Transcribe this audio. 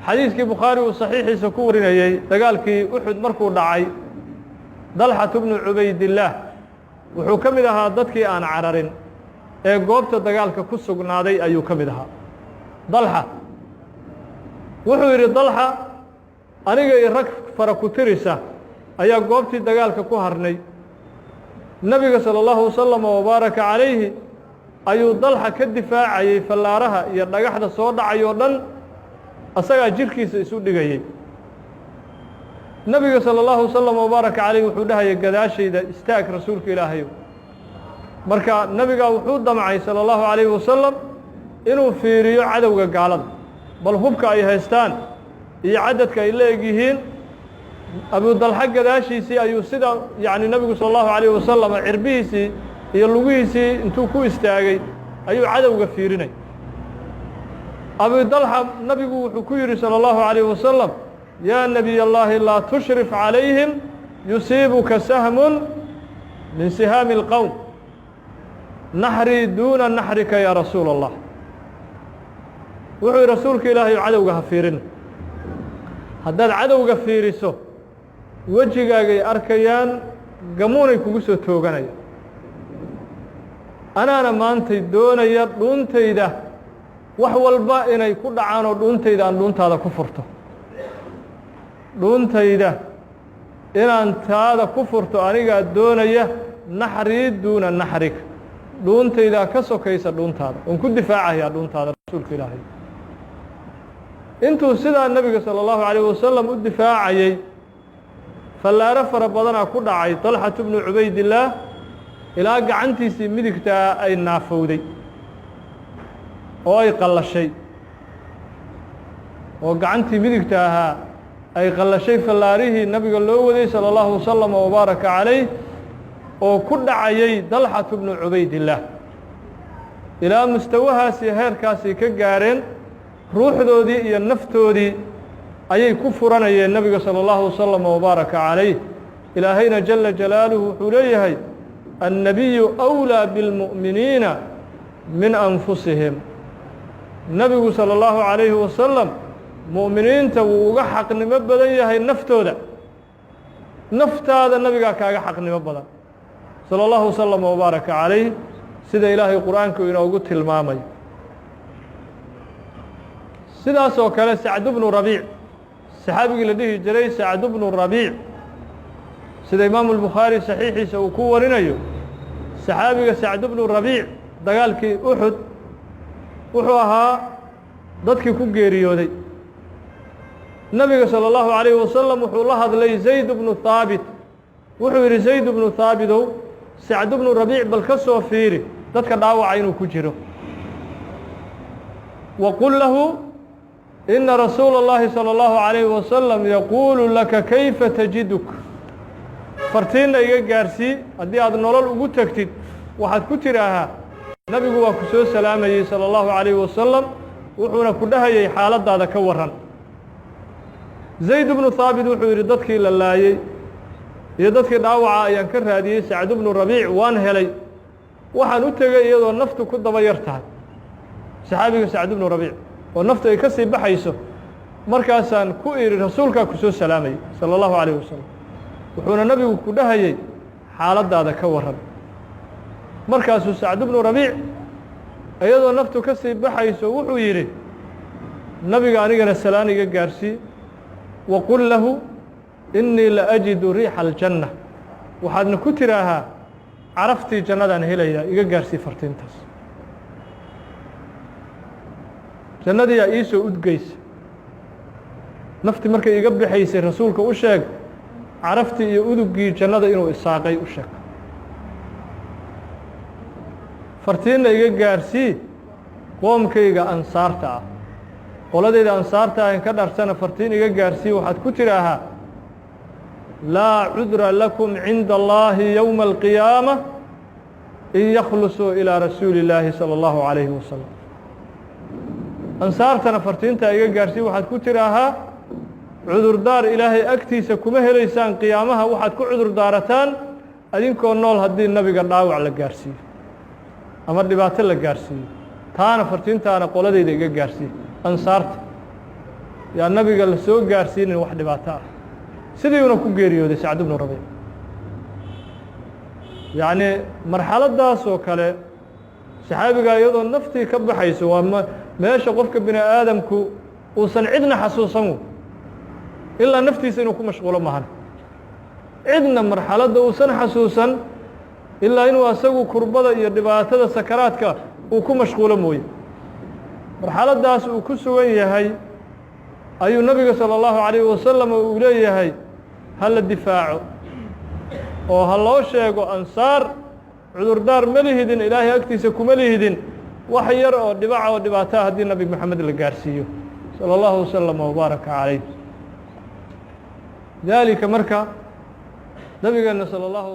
xadiiskii bukhaari uu saxiixiisa ku warinayey dagaalkii uxud markuu dhacay dalxatu bnu cubaydillaah wuxuu ka mid ahaa dadkii aan cararin ee goobta dagaalka ku sugnaaday ayuu ka mid ahaa dalxa wuxuu yidhi dalxa aniga iyo rag fara ku tirisa ayaa goobtii dagaalka ku harnay nebiga salى اllahu wasalama wabaaraka calayhi ayuu dalxa ka difaacayey fallaaraha iyo dhagaxda soo dhacay oo dhan asagaa jirkiisa isu dhigayey nebiga salى اllahu wasalama wabaaraka calayhi wuxuu dhahayay gadaashayda istaag rasuulka ilaahayow marka nebigaa wuxuu damcay salى اllahu calayhi wasalam inuu fiiriyo cadowga gaalada bal hubka ay haystaan iyo cadadka ay la eg yihiin abudalxa gadaashiisii ayuu sida yacni nebigu salى اllahu calayh wasalam cirbihiisii iyo lugihiisii intuu ku istaagay ayuu cadowga fiirinay abudalxa nebigu wuxuu ku yidhi salى اllahu calayh wasalam yaa nebiy اllaahi laa tushrif calayhim yusiibuka sahmun min sihaami اlqowm naxrii duuna naxrika yaa rasuula اllah wuxuu yidhi rasuulka ilaahay cadowga ha fiirin haddaad cadowga fiiriso wejigaagay arkayaan gamuunay kugu soo tooganaya anaana maantay doonaya dhuuntayda wax walba inay ku dhacaan oo dhuuntayda aan dhuuntaada ku furto dhuuntayda inaan taada ku furto anigaa doonaya naxrii duuna naxrig dhuuntaydaa ka sokaysa dhuuntaada oon ku difaacayaa dhuuntaada rasuulka ilaahay intuu sidaa nebiga salى اllahu calayh wasalam u difaacayey fallaaro fara badanaa ku dhacay dalxatu bnu cubaydillaah ilaa gacantiisii midigtaa ay naafowday oo ay qallashay oo gacantii midigta ahaa ay qallashay fallaarihii nebiga loo waday salى اllahu wasalama wabaaraka calayh oo ku dhacayey dalxatu bnu cubaydillaah ilaa mustawahaasi heerkaasay ka gaareen ruuxdoodii iyo naftoodii ayay ku furanayeen nebiga salى اllahu wasalama wabaaraka calayh ilaahayna jala jalaaluhu wuxuu leeyahay annabiyu أwlىa biاlmu'miniina min anfusihim nebigu salى اllahu calayhi wasalam mu'miniinta wuu uga xaqnimo badan yahay naftooda naftaada nebigaa kaaga xaqnimo badan salى اllahu wasalama wabaaraka calayh sida ilaahay qur'aanku inoogu tilmaamay sidaas oo kale sacd bnu rabiic saxaabigii la dhihi jiray sacd bnu rabiic sida imaamu albukhaari saxiixiisa uu ku warinayo saxaabiga sacd bnu rabiic dagaalkii uxud wuxuu ahaa dadkii ku geeriyooday nebiga salى اllahu calayhi wasalam wuxuu la hadlay zayd bnu haabit wuxuu yidhi zayd bnu haabidow sacd bnu rabiic bal ka soo fiiri dadka dhaawaca inuu ku jiro waqul lahu ina rasuula اllahi salى اllahu calayhi wasalam yaquulu laka kayfa tajiduk fartiinna iga gaarsii haddii aad nolol ugu tegtid waxaad ku tidhaahaa nebigu waa ku soo salaamayey salى اllahu calayhi wasalam wuxuuna ku dhahayey xaaladdaada ka warran zayd bnu haabit wuxuu yidhi dadkii la laayey iyo dadkii dhaawaca ayaan ka raadiyey sacd bnu rabiic waan helay waxaan u tegey iyadoo naftu ku daba yar tahay saxaabiga sacd bnu rabiic oo naftu ay ka sii baxayso markaasaan ku idhi rasuulkaa ku soo salaamayey salى اllahu calayh wasalam wuxuuna nebigu ku dhahayey xaaladdaada ka warran markaasuu sacd bnu rabiic iyadoo naftu ka sii baxayso wuxuu yidhi nebiga anigana salaan iga gaarsii waqul lahu innii la ajidu riixa aljanna waxaadna ku tidhaahaa caraftii jannadaan helayaa iga gaarsii fartiintaas jannadiyaa ii soo udgeysa naftii markay iga bixaysay rasuulka u sheeg caraftii iyo uduggii jannada inuu isaaqay u sheeg fartiinna iga gaarsii qoomkayga ansaarta ah qoladayda ansaarta ah in ka dharsana fartiin iga gaarsii waxaad ku tidhaahaa laa cudra lakum cinda allahi yowma alqiyaama in yakhlusuu ilaa rasuuli illaahi salى اllahu calayhi wasalam ansaartana fartiintaa iga gaarsii waxaad ku tidhaahaa cudurdaar ilaahay agtiisa kuma helaysaan qiyaamaha waxaad ku cudur daarataan adinkoo nool haddii nebiga dhaawac la gaarsiiyo ama dhibaato la gaarsiiyo taana fartiintaana qoladayda iga gaarsiiye ansaarta yaa nabiga la soo gaarsiinin wax dhibaato ah sidiiuna ku geeriyooday Sacd ibnu Rabiic yacni marxaladaas oo kale saxaabiga iyadoo naftii ka baxayso waa meesha qofka bini aadamku uusan cidna xasuusan ilaa naftiisa inuu ku mashquulo maahan cidna marxaladda uusan xasuusan ilaa inuu asagu kurbada iyo dhibaatada sakaraadka uu ku mashquulo mooye marxaladaas uu ku sugan yahay ayuu nabiga salى الlahu عalيه wasalam uu leeyahay ha la difaaco oo ha loo sheego ansaar cudurdaar ma lihidin ilaahay agtiisa kuma lihidin wax yar oo dhibaca oo dhibaataa haddii nabi moxamed la gaarsiiyo salى الlahu wasalam وbaaraka calayh dalika marka nabigeena salى الlahu